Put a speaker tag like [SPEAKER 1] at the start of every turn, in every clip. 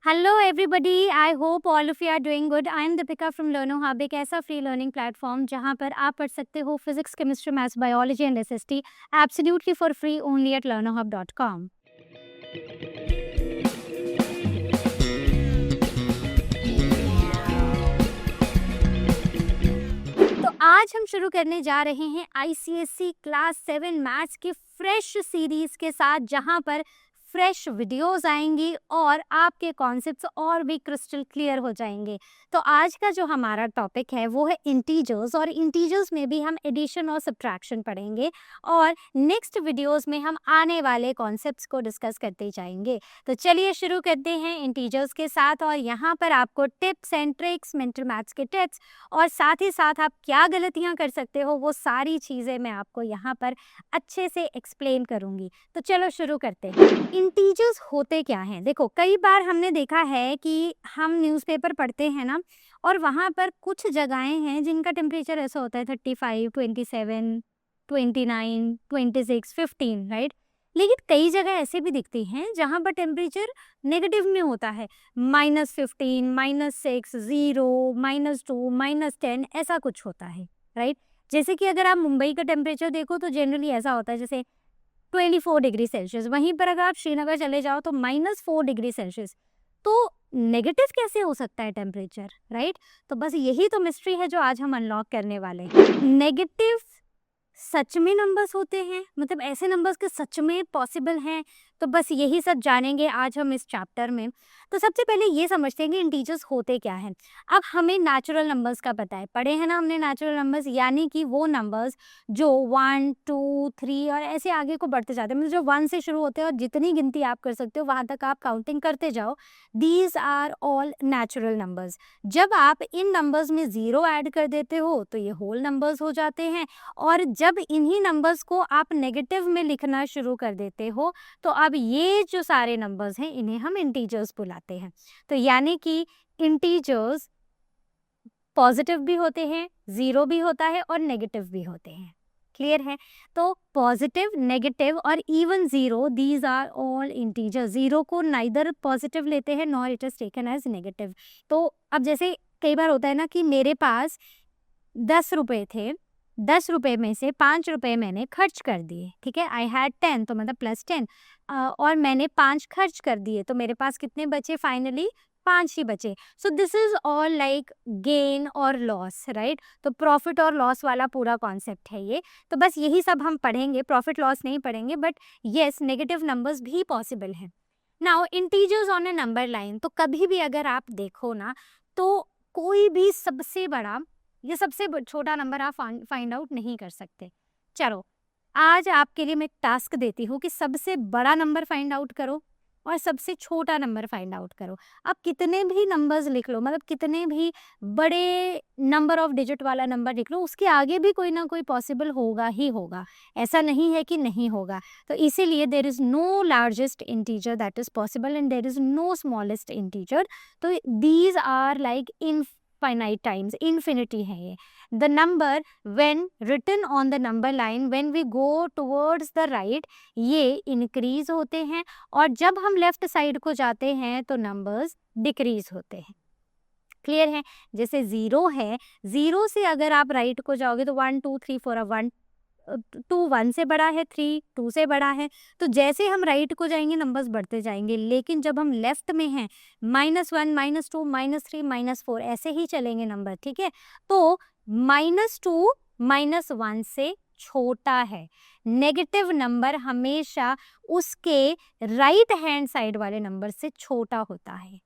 [SPEAKER 1] Hello everybody, I hope all of you are doing good. I am Deepika from Learno Hub, एक ऐसा free learning platform जहां पर आप पढ़ सकते हो physics, chemistry, maths, biology and SST absolutely for free only at learnerhub.com। तो आज हम शुरू करने जा रहे हैं आईसीएसई क्लास 7 मैथ्स की फ्रेश सीरीज के साथ, जहां पर फ्रेश वीडियोस आएंगी और आपके कॉन्सेप्ट्स और भी क्रिस्टल क्लियर हो जाएंगे। तो आज का जो हमारा टॉपिक है वो है इंटीजर्स, और इंटीजर्स में भी हम एडिशन और सब्ट्रैक्शन पढ़ेंगे और नेक्स्ट वीडियोस में हम आने वाले कॉन्सेप्ट्स को डिस्कस करते जाएंगे। तो चलिए शुरू करते हैं इंटीजर्स के साथ, और यहाँ पर आपको tips and tricks, mental maths के टिप्स और साथ ही साथ आप क्या गलतियाँ कर सकते हो वो सारी चीज़ें मैं आपको यहाँ पर अच्छे से एक्सप्लेन करूँगी। तो चलो शुरू करते हैं। इंटीजर्स होते क्या हैं? देखो, कई बार हमने देखा है कि हम न्यूज़पेपर पढ़ते हैं ना, और वहाँ पर कुछ जगहें हैं जिनका टेम्परेचर ऐसा होता है 35, 27, 29, 26, 15, राइट? लेकिन कई जगह ऐसे भी दिखती हैं जहाँ पर टेम्परेचर नेगेटिव में होता है, -15, -6, 0, -2, -10, ऐसा कुछ होता है, राइट? जैसे कि अगर आप मुंबई का टेम्परेचर देखो तो जनरली ऐसा होता है, जैसे 24 डिग्री सेल्सियस। वहीं पर अगर आप श्रीनगर चले जाओ तो -4 डिग्री सेल्सियस। तो नेगेटिव कैसे हो सकता है टेम्परेचर, राइट? तो बस यही तो मिस्ट्री है जो आज हम अनलॉक करने वाले हैं। नेगेटिव सच में नंबर्स होते हैं, मतलब ऐसे नंबर्स के सच में पॉसिबल हैं? तो बस यही सब जानेंगे आज हम इस चैप्टर में। तो सबसे पहले ये समझते हैं कि इंटीजर्स होते क्या हैं। अब हमें नेचुरल नंबर्स का पता है, पढ़े हैं ना हमने नेचुरल नंबर्स, यानी कि वो नंबर्स जो 1, 2, 3 और ऐसे आगे को बढ़ते जाते हैं, मतलब जो 1 से शुरू होते हैं और जितनी गिनती आप कर सकते हो वहाँ तक आप काउंटिंग करते जाओ। These are all natural numbers. जब आप इन नंबर्स में ज़ीरो ऐड कर देते हो तो ये होल नंबर्स हो जाते हैं, और जब इन्हीं नंबर्स को आप नेगेटिव में लिखना शुरू कर देते हो तो अब ये जो सारे नंबर्स हैं इन्हें हम इंटीजर्स बुलाते हैं। तो यानी कि इंटीजर्स पॉजिटिव भी होते हैं, ज़ीरो भी होता है और नेगेटिव भी होते हैं। क्लियर है? तो पॉजिटिव, नेगेटिव और even zero, these are all integers. Zero को नाइदर पॉजिटिव लेते हैं nor it is taken as negative. तो अब जैसे कई बार होता है ना कि मेरे पास 10 रुपये थे, 10 रुपये में से 5 रुपये मैंने खर्च कर दिए, ठीक है? आई हैड 10, तो मतलब +10, और मैंने 5 खर्च कर दिए, तो मेरे पास कितने बचे फाइनली? 5 ही बचे। सो this is all like gain और लॉस, राइट? तो प्रॉफिट और लॉस वाला पूरा कॉन्सेप्ट है ये। तो बस यही सब हम पढ़ेंगे, प्रॉफिट लॉस नहीं पढ़ेंगे, बट येस, नेगेटिव नंबर्स भी पॉसिबल हैं। Now integers on A number line, तो कभी भी अगर आप देखो ना, तो कोई भी सबसे बड़ा या सबसे छोटा नंबर आप फाइंड आउट नहीं कर सकते। चलो, आज आपके लिए मैं एक टास्क देती हूँ कि सबसे बड़ा नंबर फाइंड आउट करो और सबसे छोटा नंबर फाइंड आउट करो। आप कितने भी नंबर्स लिख लो, मतलब कितने भी बड़े नंबर ऑफ डिजिट वाला नंबर लिख लो, उसके आगे भी कोई ना कोई पॉसिबल होगा ही होगा, ऐसा नहीं है कि नहीं होगा। तो इसीलिए there is no largest integer that is possible and there is no smallest integer. तो these are like infinite times, infinity है ये। The number when written on the number line, when we go towards the right, ये increase होते हैं, और जब हम left side को जाते हैं तो नंबर्स डिक्रीज होते हैं। क्लियर है? जैसे 0 है, 0 से अगर आप राइट को जाओगे तो 1, 2, 3, 4, 1, 2 1 से बड़ा है, 3 2 से बड़ा है। तो जैसे हम राइट को जाएंगे नंबर्स बढ़ते जाएंगे, लेकिन जब हम लेफ्ट में हैं, -1, -2, -3, -4 ऐसे ही चलेंगे नंबर, ठीक है? तो -2 -1 से छोटा है। नेगेटिव नंबर हमेशा उसके राइट हैंड साइड वाले नंबर से छोटा होता है।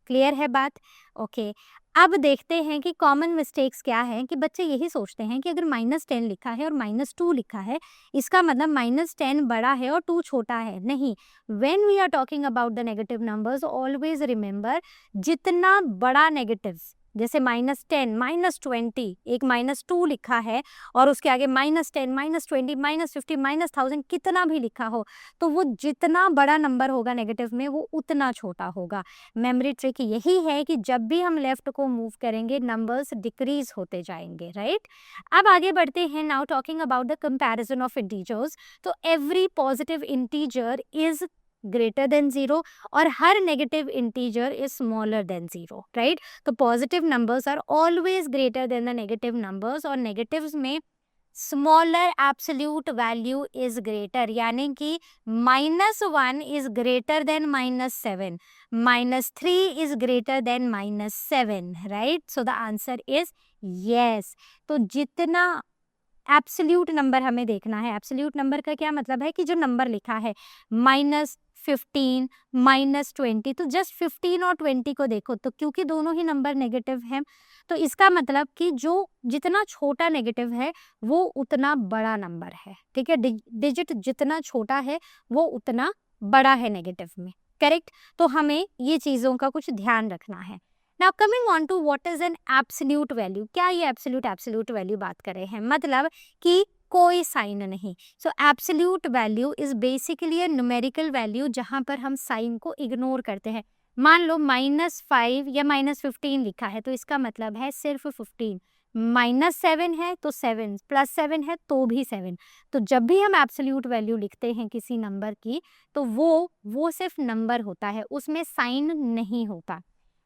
[SPEAKER 1] क्लियर है बात? ओके। अब देखते हैं कि कॉमन मिस्टेक्स क्या है, कि बच्चे यही सोचते हैं कि अगर -10 लिखा है और -2 लिखा है, इसका मतलब -10 बड़ा है और 2 छोटा है। नहीं, when we are talking about the negative numbers, always remember, जितना बड़ा नेगेटिव, जैसे -10, -20, एक -2 लिखा है और उसके आगे -10, -20, -50, -1000 कितना भी लिखा हो, तो वो जितना बड़ा नंबर होगा नेगेटिव में वो उतना छोटा होगा। मेमोरी ट्रिक यही है कि जब भी हम लेफ्ट को मूव करेंगे नंबर्स डिक्रीज होते जाएंगे, राइट? अब आगे बढ़ते हैं। Now talking about the comparison of integers, तो every positive integer is greater than 0 और हर negative integer is smaller than 0, right. तो positive numbers are always greater than the negative numbers और नेगेटिव्स में smaller absolute value is greater, यानी कि -1 is greater than -7, -3 is greater than -7, right. So the answer is yes. तो जितना absolute number हमें देखना है, एब्सोल्यूट नंबर का क्या मतलब है कि जो नंबर लिखा है -15, -20, तो जस्ट 15 और 20 को देखो, तो क्योंकि दोनों ही नंबर नेगेटिव हैं तो इसका मतलब कि जो जितना छोटा नेगेटिव है वो उतना बड़ा नंबर है, ठीक है। डिजिट जितना छोटा है वो उतना बड़ा है नेगेटिव में, करेक्ट। तो हमें ये चीज़ों का कुछ ध्यान रखना है। Now coming on to what is an absolute value. क्या ये एब्सोल्यूट वैल्यू बात कर रहे हैं, मतलब कि कोई साइन नहीं। सो absolute value is basically a numerical value जहां पर हम साइन को इग्नोर करते हैं। मान लो -5 या -15 लिखा है तो इसका मतलब है सिर्फ 15, -7 है तो 7, +7 है तो भी 7। तो जब भी हम एब्सोल्यूट वैल्यू लिखते हैं किसी नंबर की तो वो सिर्फ नंबर होता है, उसमें साइन नहीं होता।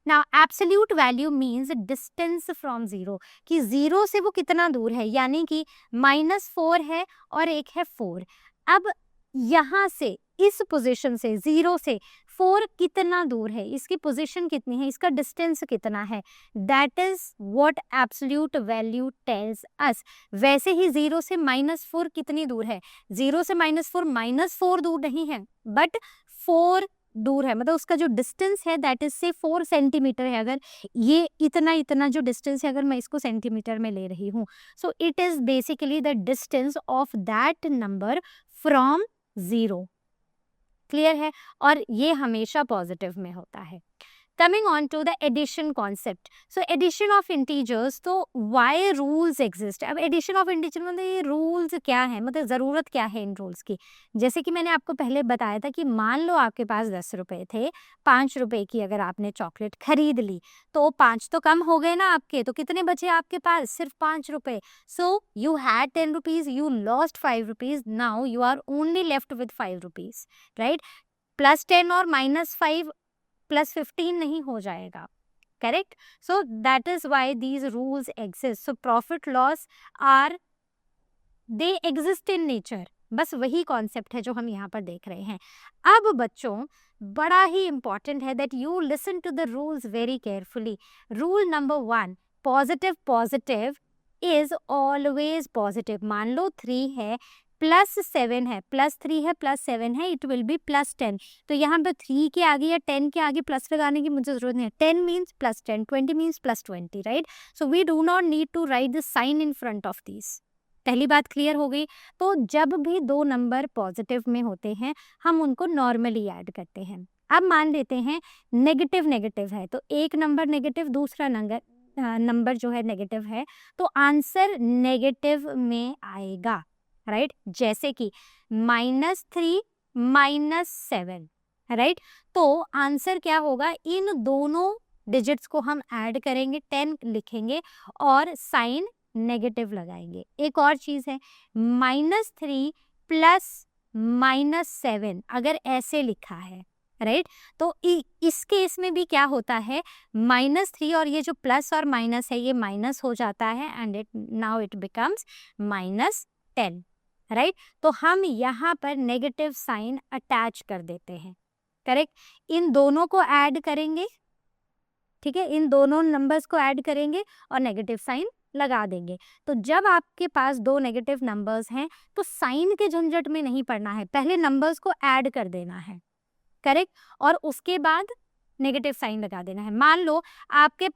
[SPEAKER 1] Now absolute value means distance from 0, कि 0 से वो कितना दूर है, यानी कि -4 है और एक है 4। अब यहाँ से इस पोजीशन से 0 से 4 कितना दूर है, इसकी पोजीशन कितनी है, इसका डिस्टेंस कितना है, that is what absolute value tells us. वैसे ही 0 से -4 कितनी दूर है, 0 से -4 दूर नहीं है बट 4 दूर है, मतलब उसका जो डिस्टेंस है दैट इज से 4 सेंटीमीटर है। अगर ये इतना जो डिस्टेंस है अगर मैं इसको सेंटीमीटर में ले रही हूँ, so it is basically the distance of that number from 0। Clear है, और ये हमेशा पॉजिटिव में होता है। Coming on to the addition concept. So addition of integers, तो वाई रूल्स एग्जिस्ट। अब एडिशन ऑफ इंटीजर मतलब ये रूल्स क्या है, मतलब ज़रूरत क्या है इन रूल्स की। जैसे कि मैंने आपको पहले बताया था कि मान लो आपके पास 10 रुपये थे, 5 रुपये की अगर आपने चॉकलेट खरीद ली तो 5 तो कम हो गए ना आपके, तो कितने बचे आपके पास, सिर्फ 5 रुपये। So you had 10 rupees, you lost 5 rupees, now you are only left with 5 rupees, right. +10 और -5 +15 नहीं हो जाएगा, correct. So that is why these rules exist. So profit loss are they exist in nature, बस वही concept है जो हम यहाँ पर देख रहे हैं। अब बच्चों बड़ा ही इंपॉर्टेंट है that you listen to the rules very carefully. Rule number 1, positive is always positive. मान लो 3 है +7 है, +3 है +7 है, इट विल बी +10। तो यहाँ पर 3 के आगे या 10 के आगे प्लस लगाने की मुझे जरूरत नहीं है। 10 means +10, 20 means +20, right. So we do not need to write the sign in front of these. पहली बात क्लियर हो गई। तो जब भी दो नंबर पॉजिटिव में होते हैं हम उनको नॉर्मली ऐड करते हैं। अब मान लेते हैं नेगेटिव है, तो एक नंबर नेगेटिव, दूसरा नंबर जो है नेगेटिव है, तो आंसर नेगेटिव में आएगा, राइट। जैसे कि -3 -7, राइट। तो आंसर क्या होगा, इन दोनों डिजिट्स को हम ऐड करेंगे, 10 लिखेंगे और साइन नेगेटिव लगाएंगे। एक और चीज है, -3 + -7 अगर ऐसे लिखा है, राइट, तो इस केस में भी क्या होता है, -3 और ये जो प्लस और माइनस है ये माइनस हो जाता है and now it becomes -10, right. तो हम यहाँ पर नेगेटिव साइन अटैच कर देते हैं, करेक्ट। इन दोनों को ऐड करेंगे, ठीक है, इन दोनों नंबर्स को ऐड करेंगे और नेगेटिव साइन लगा देंगे। तो जब आपके पास दो नेगेटिव नंबर्स हैं तो साइन के झंझट में नहीं पड़ना है, पहले नंबर्स को ऐड कर देना है, करेक्ट, और उसके बाद नेगेटिव साइन लगा देना है। मान लो आपके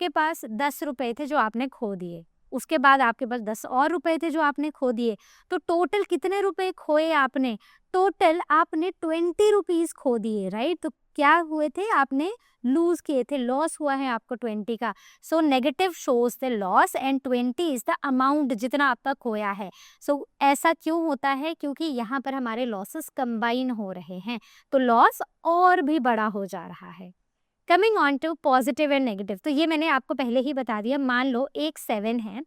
[SPEAKER 1] पास 10 रुपए थे जो आपने खो दिए, उसके बाद आपके पास 10 और रुपए थे जो आपने खो दिए, तो टोटल कितने रुपए खोए आपने, टोटल आपने 20 रुपीज खो दिए, राइट। तो क्या हुए थे, आपने लूज किए थे, लॉस हुआ है आपको 20 का। So negative shows the loss and 20 is the amount जितना आपका खोया है। सो ऐसा क्यों होता है, क्योंकि यहाँ पर हमारे लॉसेस कंबाइन हो रहे हैं, तो लॉस और भी बड़ा हो जा रहा है। Coming on to positive and negative, तो ये मैंने आपको पहले ही बता दिया। मान लो एक 7 है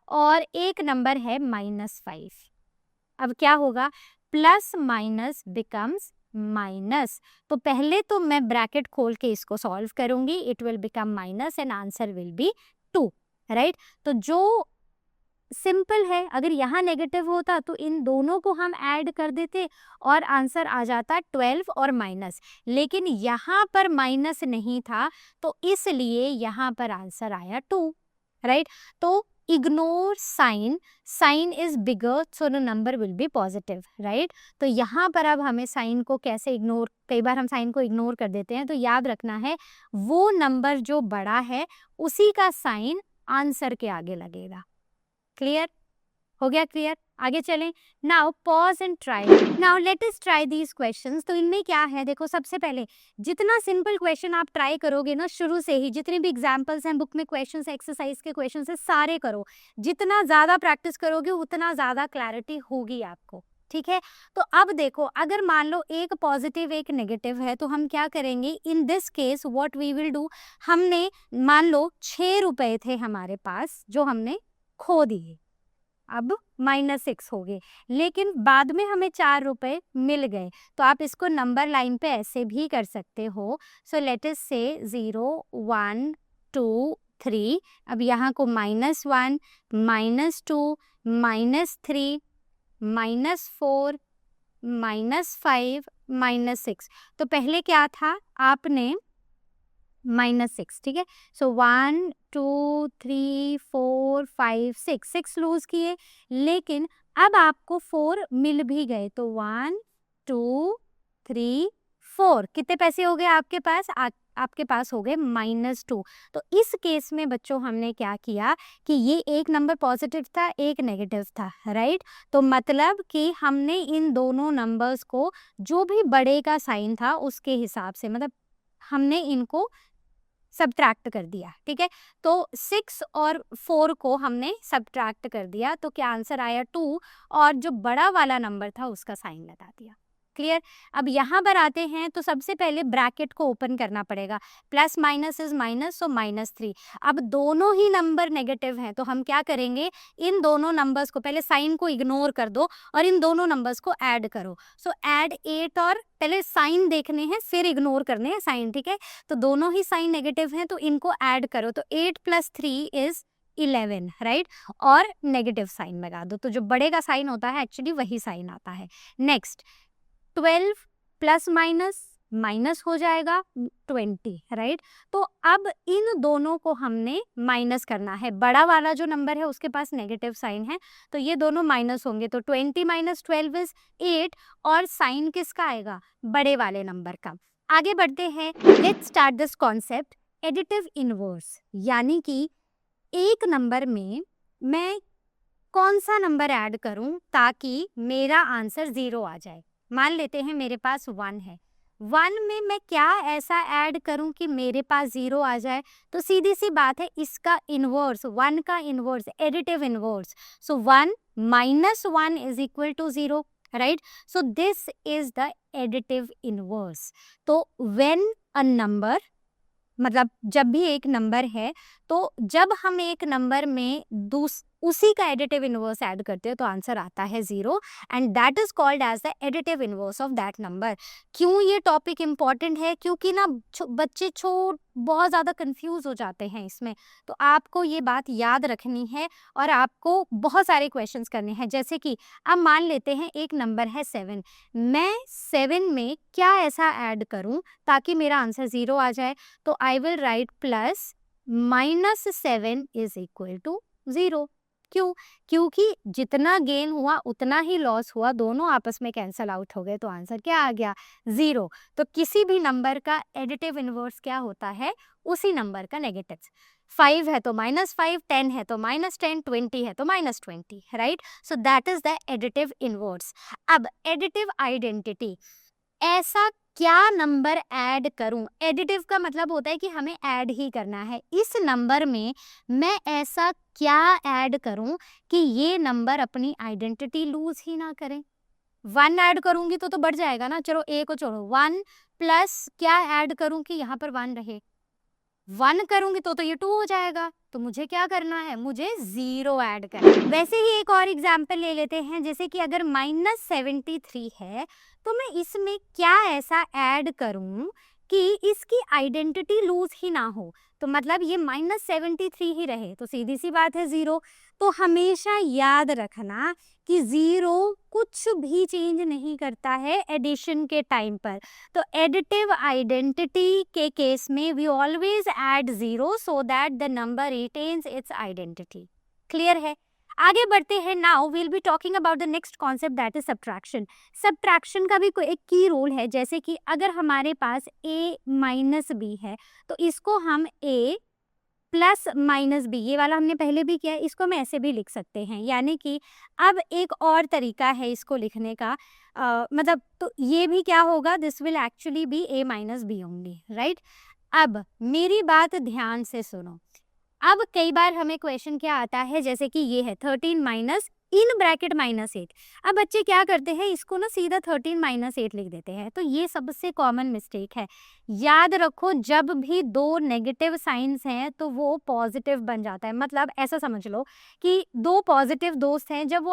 [SPEAKER 1] और एक नंबर है -5। अब क्या होगा, प्लस माइनस बिकम्स माइनस, तो पहले तो मैं ब्रैकेट खोल के इसको सॉल्व करूंगी, it will become minus and answer will be 2, right. तो जो सिंपल है, अगर यहाँ नेगेटिव होता तो इन दोनों को हम ऐड कर देते और आंसर आ जाता 12 और माइनस, लेकिन यहाँ पर माइनस नहीं था तो इसलिए यहाँ पर आंसर आया 2, राइट। तो ignore sign, sign is bigger so the number will be positive, right. तो यहाँ पर अब हमें साइन को कैसे इग्नोर, कई बार हम साइन को इग्नोर कर देते हैं, तो याद रखना है वो नंबर जो बड़ा है उसी का साइन आंसर के आगे लगेगा। क्लियर हो गया? क्लियर, आगे चलें। Now pause and try, now let us try these questions. तो इनमें क्या है, देखो सबसे पहले जितना सिंपल क्वेश्चन आप ट्राई करोगे ना शुरू से ही, जितने भी एग्जांपल्स हैं बुक में क्वेश्चंस, एक्सरसाइज के क्वेश्चंस है, सारे करो। जितना ज़्यादा प्रैक्टिस करोगे उतना ज़्यादा क्लैरिटी होगी आपको, ठीक है। तो अब देखो, अगर मान लो एक पॉजिटिव एक नेगेटिव है तो हम क्या करेंगे, in this case what we will do, हमने मान लो 6 रुपए थे हमारे पास जो हमने खो दिए, अब -6 हो गए, लेकिन बाद में हमें 4 रुपए मिल गए। तो आप इसको नंबर लाइन पे ऐसे भी कर सकते हो। सो लेट अस से 0 1 2 3, अब यहाँ को -1 -2 -3 -4 -5 -6। तो पहले क्या था, आपने -6, ठीक है। सो 1 2 3 4 5 6, 6 लूज किए, लेकिन अब आपको 4 मिल भी गए, तो 1 2 3 4, कितने पैसे हो गए आपके पास? आपके पास हो गए -2। तो इस केस में बच्चों हमने क्या किया कि ये एक नंबर पॉजिटिव था एक नेगेटिव था, राइट। तो मतलब कि हमने इन दोनों नंबर्स को, जो भी बड़े का साइन था उसके हिसाब से, मतलब हमने इनको सब्ट्रैक्ट कर दिया, ठीक है। तो 6 और 4 को हमने सब्ट्रैक्ट कर दिया, तो क्या आंसर आया 2, और जो बड़ा वाला नंबर था उसका साइन लगा दिया। क्लियर। अब यहाँ पर आते हैं तो सबसे पहले ब्रैकेट को ओपन करना पड़ेगा, प्लस माइनस इज माइनस, सो -3। अब दोनों ही नंबर नेगेटिव हैं तो हम क्या करेंगे, इन दोनों नंबर्स को, पहले साइन को इग्नोर कर दो और इन दोनों नंबर्स को ऐड करो। सो ऐड 8, और पहले साइन देखने हैं फिर इग्नोर करने हैं साइन, ठीक है। तो दोनों ही साइन नेगेटिव हैं तो इनको ऐड करो, तो 8 + 3 इज 11, राइट। और नेगेटिव साइन लगा दो, तो जो बड़े का साइन होता है एक्चुअली वही साइन आता है। नेक्स्ट 12 प्लस माइनस माइनस हो जाएगा 20, राइट। तो अब इन दोनों को हमने माइनस करना है, बड़ा वाला जो नंबर है उसके पास नेगेटिव साइन है तो ये दोनों माइनस होंगे, तो 20 - 12 इज 8, और साइन किसका आएगा, बड़े वाले नंबर का। आगे बढ़ते हैं, let's start this concept additive inverse, यानी कि एक नंबर में मैं कौन सा नंबर ऐड करूं ताकि मेरा आंसर 0 आ जाए। मान लेते हैं मेरे पास 1 है, 1 में मैं क्या ऐसा ऐड करूं कि मेरे पास 0 आ जाए। तो सीधी सी बात है, इसका इनवर्स, 1 का inverse, additive inverse. So 1 - 1 is equal to 0, right. So this is the additive inverse. तो व्हेन अ नंबर, मतलब जब भी एक नंबर है, तो जब हम एक नंबर में उसी का एडिटिव इनवर्स ऐड करते हैं तो आंसर आता है 0, and that is called as the additive inverse of that number. क्यों ये टॉपिक इंपॉर्टेंट है, क्योंकि ना बच्चे बहुत ज़्यादा कंफ्यूज हो जाते हैं इसमें, तो आपको ये बात याद रखनी है और आपको बहुत सारे क्वेश्चंस करने हैं। जैसे कि अब मान लेते हैं एक नंबर है 7, मैं 7 में क्या ऐसा ऐड करूं ताकि मेरा आंसर 0 आ जाए। तो I will write plus -7 is equal to 0। क्यों? क्योंकि जितना गेन हुआ उतना ही लॉस हुआ, दोनों आपस में कैंसल आउट हो गए, तो आंसर क्या आ गया, 0। तो किसी भी नंबर का एडिटिव इनवर्स क्या होता है, उसी नंबर का नेगेटिव। 5 है तो -5, 10 है तो -10, 20 है तो -20, right. So that is the additive inverse. अब एडिटिव आइडेंटिटी, ऐसा क्या नंबर ऐड करूं, एडिटिव का मतलब होता है कि हमें ऐड ही करना है, इस नंबर में मैं ऐसा क्या ऐड करूं कि ये नंबर अपनी आइडेंटिटी लूज ही ना करें। 1 ऐड करूंगी तो बढ़ जाएगा ना, चलो ए को छोड़ो, 1 प्लस क्या ऐड करूं कि यहाँ पर 1 रहे, 1 करूंगी तो ये 2 हो जाएगा, तो मुझे क्या करना है, मुझे 0 ऐड करना है। वैसे ही एक और एग्जाम्पल ले लेते हैं, जैसे कि अगर -73 है तो मैं इसमें क्या ऐसा ऐड करूं कि इसकी आइडेंटिटी लूज ही ना हो, तो मतलब ये -73 ही रहे, तो सीधी सी बात है 0। तो हमेशा याद रखना कि 0 कुछ भी चेंज नहीं करता है एडिशन के टाइम पर। तो एडिटिव आइडेंटिटी के केस में we always add 0 so that the number retains its identity. Clear है? आगे बढ़ते हैं। Now we'll be talking about the next concept, that is subtraction. Subtraction का भी कोई एक की रूल है, जैसे कि अगर हमारे पास a माइनस बी है तो इसको हम a प्लस माइनस बी, ये वाला हमने पहले भी किया है, इसको हम ऐसे भी लिख सकते हैं। यानी कि अब एक और तरीका है इसको लिखने का, मतलब तो ये भी क्या होगा, this will actually be a minus B only, right. अब मेरी बात ध्यान से सुनो। अब कई बार हमें क्वेश्चन क्या आता है, जैसे कि ये है 13 माइनस इन ब्रैकेट -8। अब बच्चे क्या करते हैं, इसको ना सीधा 13 -8 लिख देते हैं, तो ये सबसे कॉमन मिस्टेक है। याद रखो, जब भी दो नेगेटिव साइंस हैं तो वो पॉजिटिव बन जाता है। मतलब ऐसा समझ लो कि दो पॉजिटिव दोस्त हैं, जब वो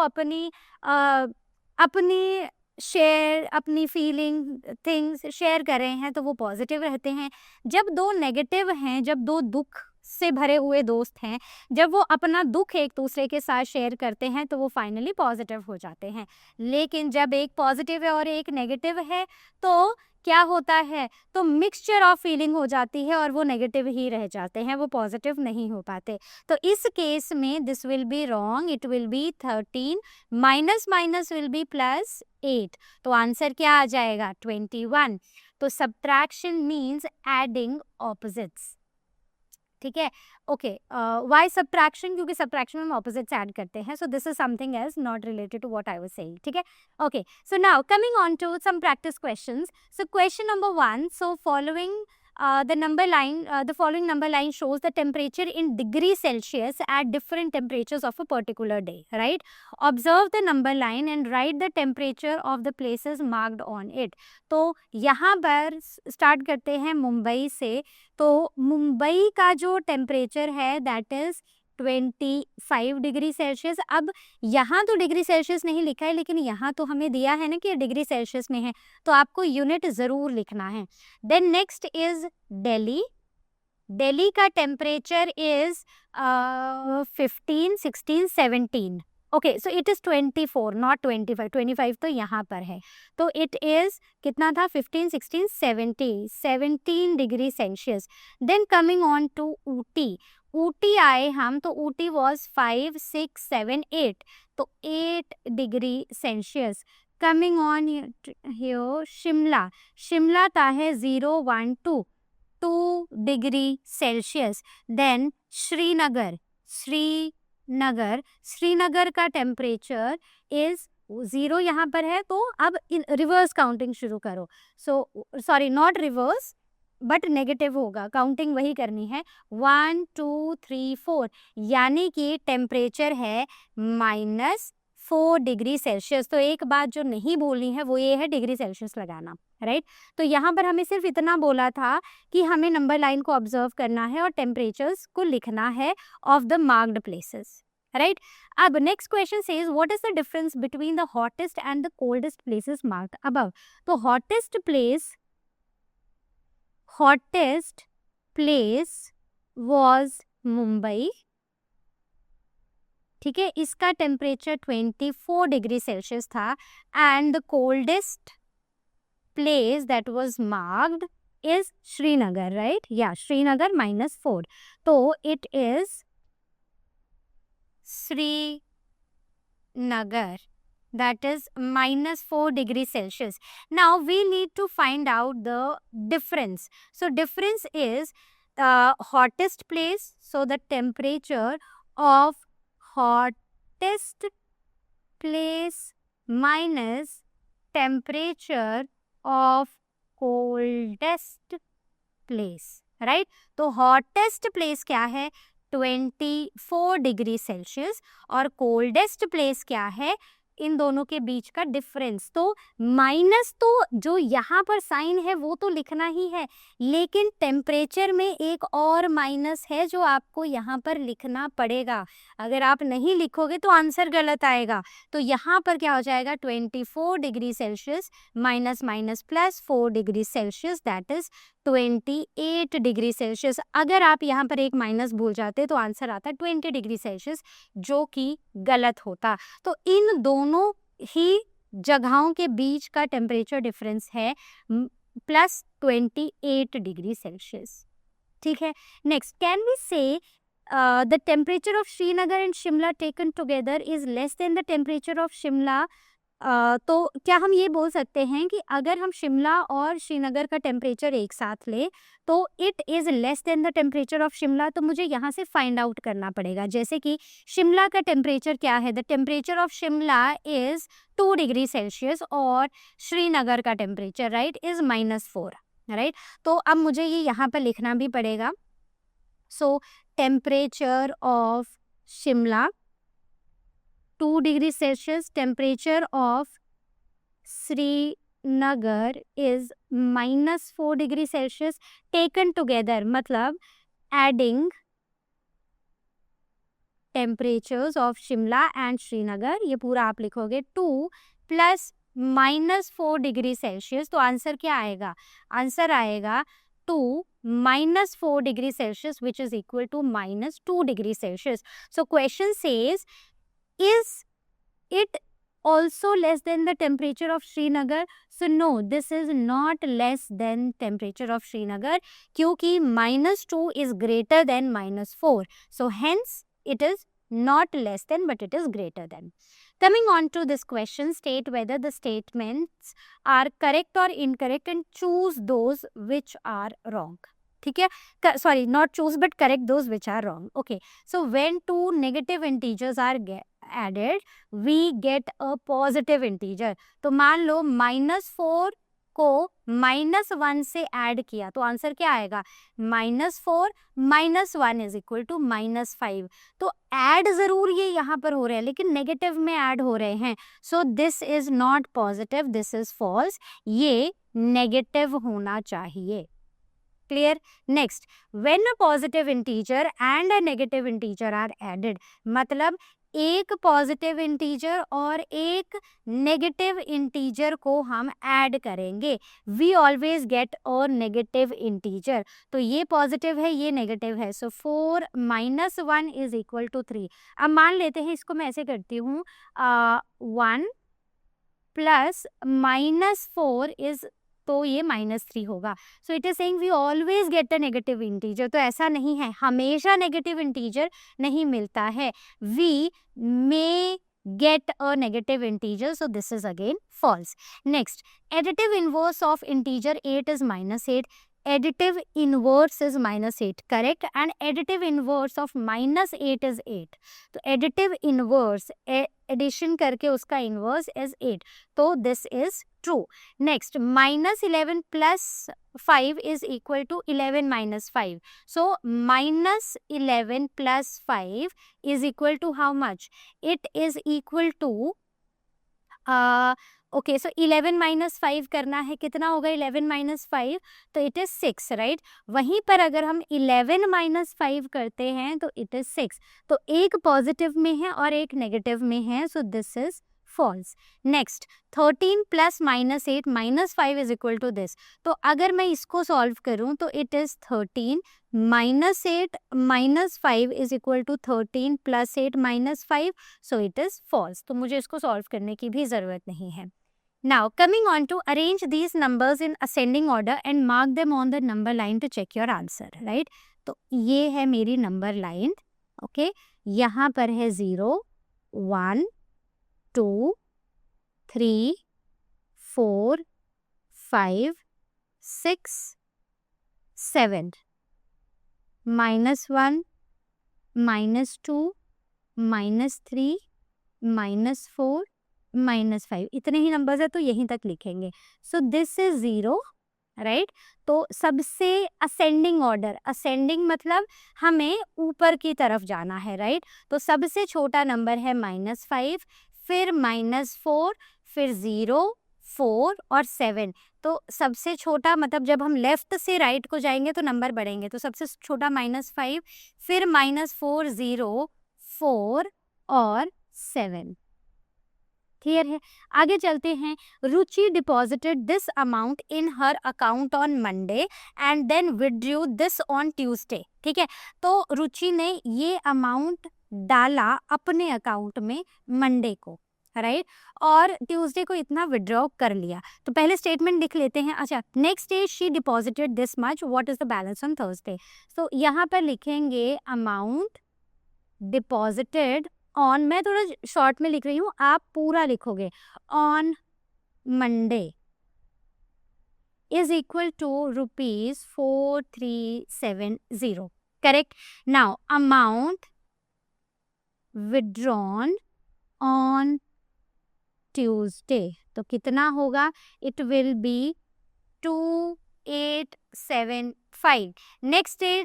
[SPEAKER 1] अपनी शेयर, अपनी फीलिंग थिंग्स शेयर कर रहे हैं तो वो पॉजिटिव रहते हैं। जब दो नेगेटिव हैं, जब दो दुख से भरे हुए दोस्त हैं, जब वो अपना दुख एक दूसरे के साथ शेयर करते हैं तो वो फाइनली पॉजिटिव हो जाते हैं। लेकिन जब एक पॉजिटिव है और एक नेगेटिव है तो क्या होता है, तो मिक्सचर ऑफ फीलिंग हो जाती है और वो नेगेटिव ही रह जाते हैं, वो पॉजिटिव नहीं हो पाते। तो इस केस में this will be wrong, it will B 13 minus minus will be +8। तो आंसर क्या आ जाएगा, 21। तो सब्ट्रैक्शन मीन्स एडिंग ऑपोजिट्स। ठीक है, ओके। वाई सब्ट्रैक्शन, क्योंकि सब्ट्रैक्शन में हम ऑपोजिट्स ऐड करते हैं। So this is something else not related to what I was saying. ठीक है, okay. So now coming on to some practice questions. So question number 1, so following the following number line shows the temperature in degrees Celsius at different temperatures of a particular day, right? Observe the number line and write the temperature of the places marked on it. तो यहाँ पर start करते हैं मुंबई से। तो मुंबई का जो temperature है दैट इज 25 डिग्री सेल्सियस। अब यहाँ तो डिग्री सेल्सियस नहीं लिखा है, लेकिन यहाँ तो हमें दिया है ना कि डिग्री सेल्सियस में है, तो आपको यूनिट ज़रूर लिखना है। Then next is Delhi. Delhi का temperature is 15, 16, 17। Okay, so it is 24 not 25। 25 तो यहाँ पर है, तो इट इज़ कितना था, 15, 16, 17 degree Celsius. Then coming on to Ooty. Ooty आए हम तो ऊटी वॉज 5, 6, 7, 8, तो 8 degree Celsius. Coming on here Shimla. Shimla का है 0, 1, 2 degree Celsius. Then Srinagar. Srinagar का टेम्परेचर इज 0 यहाँ पर है, तो अब रिवर्स काउंटिंग शुरू करो। So sorry, not reverse but negative होगा, काउंटिंग वही करनी है। 1, 2, 3, 4, यानी कि टेम्परेचर है -4 डिग्री सेल्सियस। तो एक बात जो नहीं बोलनी है वो ये है डिग्री सेल्सियस लगाना, राइट। तो यहाँ पर हमें सिर्फ इतना बोला था कि हमें नंबर लाइन को ऑब्जर्व करना है और टेम्परेचर्स को लिखना है of the marked places, right. अब next question says what is the difference between the hottest and the coldest places marked above. तो हॉटेस्ट प्लेस वॉज मुंबई। ठीक है, इसका टेम्परेचर 24 डिग्री सेल्सियस था। And the coldest place that was marked is Srinagar, right. या श्रीनगर -4, तो it is Srinagar, that is -4 degree Celsius. Now we need to find out the difference. So difference is hottest place, so the temperature of hottest place minus temperature of coldest place, right? तो hottest place क्या है, 24 degree Celsius, और coldest place क्या है, इन दोनों के बीच का difference. तो माइनस तो जो यहाँ पर साइन है वो तो लिखना ही है, लेकिन टेम्परेचर में एक और माइनस है जो आपको यहाँ पर लिखना पड़ेगा। अगर आप नहीं लिखोगे तो आंसर गलत आएगा। तो यहाँ पर क्या हो जाएगा, 24 degree Celsius minus minus plus 4 degree Celsius, that is 28 degree Celsius. अगर आप यहाँ पर एक माइनस भूल जाते तो आंसर आता 20 डिग्री सेल्सियस, जो कि गलत होता। तो इन दोनों ही जगहों के बीच का टेम्परेचर डिफरेंस है प्लस 28 डिग्री सेल्सियस। ठीक है, नेक्स्ट, कैन वी से the temperature of Srinagar and Shimla taken together is less than the temperature of Shimla. तो क्या हम ये बोल सकते हैं कि अगर हम शिमला और श्रीनगर का टेम्परेचर एक साथ ले तो it is less than the temperature of Shimla. तो मुझे यहाँ से फाइंड आउट करना पड़ेगा, जैसे कि शिमला का टेम्परेचर क्या है, the temperature of Shimla is 2 degree Celsius और श्रीनगर का टेम्परेचर राइट इज़ -4 राइट। तो अब मुझे ये यहाँ पर लिखना भी पड़ेगा। So temperature of Shimla 2 degree Celsius, temperature of Srinagar is -4 degree Celsius taken together, मतलब adding temperatures of Shimla and Srinagar, ये पूरा आप लिखोगे 2 प्लस -4 डिग्री सेल्सियस। तो आंसर क्या आएगा, आंसर आएगा 2 -4 degree Celsius which is equal to -2 degree Celsius. So question says is it also less than the temperature of Srinagar? So no, this is not less than temperature of Srinagar क्योंकि -2 is greater than -4. So hence it is not less than but it is greater than. Coming on to this question, state whether the statements are correct or incorrect and choose those which are wrong. ठीक है, sorry, not choose but correct those which are wrong. Okay, so when two negative integers are added we get a positive integer. तो मान लो -4 को -1 से add किया तो answer क्या आएगा, -4 -1 इज इक्वल टू -5। तो ऐड जरूर ये यहाँ पर हो रहे हैं लेकिन नेगेटिव में ऐड हो रहे हैं। So this is not positive, this is false, ये नेगेटिव होना चाहिए। Clear? Next, when a positive integer and a negative integer are added, मतलब एक पॉजिटिव इंटीजर और एक नेगेटिव इंटीजर को हम ऐड करेंगे, we always get a negative integer. तो ये पॉजिटिव है, ये नेगेटिव है, सो 4 - 1 इज इक्वल टू 3। अब मान लेते हैं इसको मैं ऐसे करती हूँ, 1 प्लस -4 इज, तो ये -3 होगा। So it is saying we always get a negative integer. तो ऐसा नहीं है, हमेशा नेगेटिव इंटीजर नहीं मिलता है, we may get a negative integer, so this is again false. Next, additive inverse of integer 8 is -8. Additive inverse is -8, correct, and additive inverse of -8 is 8. तो additive inverse addition करके उसका inverse is 8, तो this is true. Next, -11 plus 5 is equal to 11 minus 5. So -11 plus 5 is equal to how much? It is equal to okay, so 11 minus 5 करना है, कितना होगा 11 minus 5? तो it is 6 right. वहीं पर अगर हम 11 माइनस 5 करते हैं तो इट इज 6। तो एक पॉजिटिव में है और एक नेगेटिव में है, so this is false. Next, 13 plus -8 -5 is equal to this. तो अगर मैं इसको सॉल्व करूं तो it is 13 -8 -5 is equal to 13 plus 8 -5, so it is false. तो मुझे इसको सॉल्व करने की भी ज़रूरत नहीं है। Now coming on to arrange these numbers in ascending order and mark them on the number line to check your answer, right? तो ये है मेरी नंबर लाइन, ओके, यहाँ पर है 0 1 2 3 4 5 6 7 -1 -2 -3 -4 -5, इतने ही नंबर्स है तो यहीं तक लिखेंगे। सो दिस इज 0 राइट। तो सबसे असेंडिंग ऑर्डर, असेंडिंग मतलब हमें ऊपर की तरफ जाना है राइट। तो सबसे छोटा नंबर है -5, फिर -4, फिर 0, 4 और 7। तो सबसे छोटा मतलब जब हम लेफ्ट से राइट को जाएंगे तो नंबर बढ़ेंगे, तो सबसे छोटा -5, फिर -4, 0, 4 और 7। क्लियर है? आगे चलते हैं। Ruchi deposited this amount in her account on Monday and then withdrew this on Tuesday. ठीक है, तो रुचि ने ये अमाउंट डाला अपने अकाउंट में मंडे को, राइट, और ट्यूसडे को इतना विड्रॉ कर लिया। तो पहले स्टेटमेंट लिख लेते हैं। अच्छा, next day she deposited this much, what is the balance on Thursday. तो यहाँ पर लिखेंगे अमाउंट डिपॉजिटेड ऑन, मैं थोड़ा शॉर्ट में लिख रही हूँ, आप पूरा लिखोगे, on Monday is equal to ₹4370। Correct. Now amount withdrawn on Tuesday, तो कितना होगा? It will be 2875। Next day.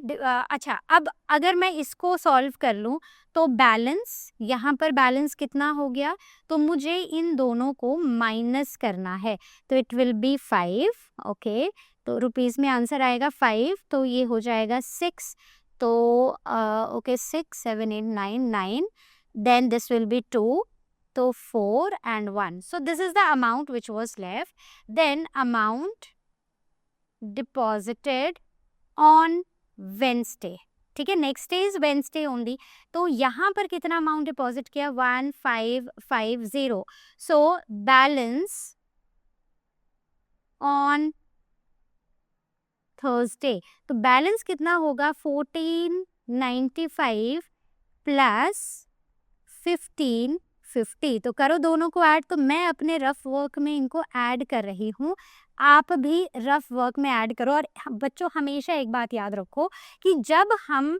[SPEAKER 1] अच्छा, अब अगर मैं इसको सॉल्व कर लूँ तो बैलेंस, यहाँ पर बैलेंस कितना हो गया, तो मुझे इन दोनों को माइनस करना है, तो इट विल बी 5। ओके, तो रुपीज़ में आंसर आएगा 5, तो ये हो जाएगा 6। तो okay, 6, 7, 8, 9, then this will be 2, तो 4 and 1. So this is the amount which was left. Then amount deposited on Wednesday. ठीक है, next day is Wednesday only, तो यहाँ पर कितना अमाउंट डिपॉजिट किया? 1550। सो बैलेंस ऑन थर्सडे, तो बैलेंस कितना होगा? 1495 प्लस 1550। तो करो दोनों को ऐड, तो मैं अपने रफ वर्क में इनको ऐड कर रही हूँ, आप भी रफ वर्क में ऐड करो। और बच्चों हमेशा एक बात याद रखो कि जब हम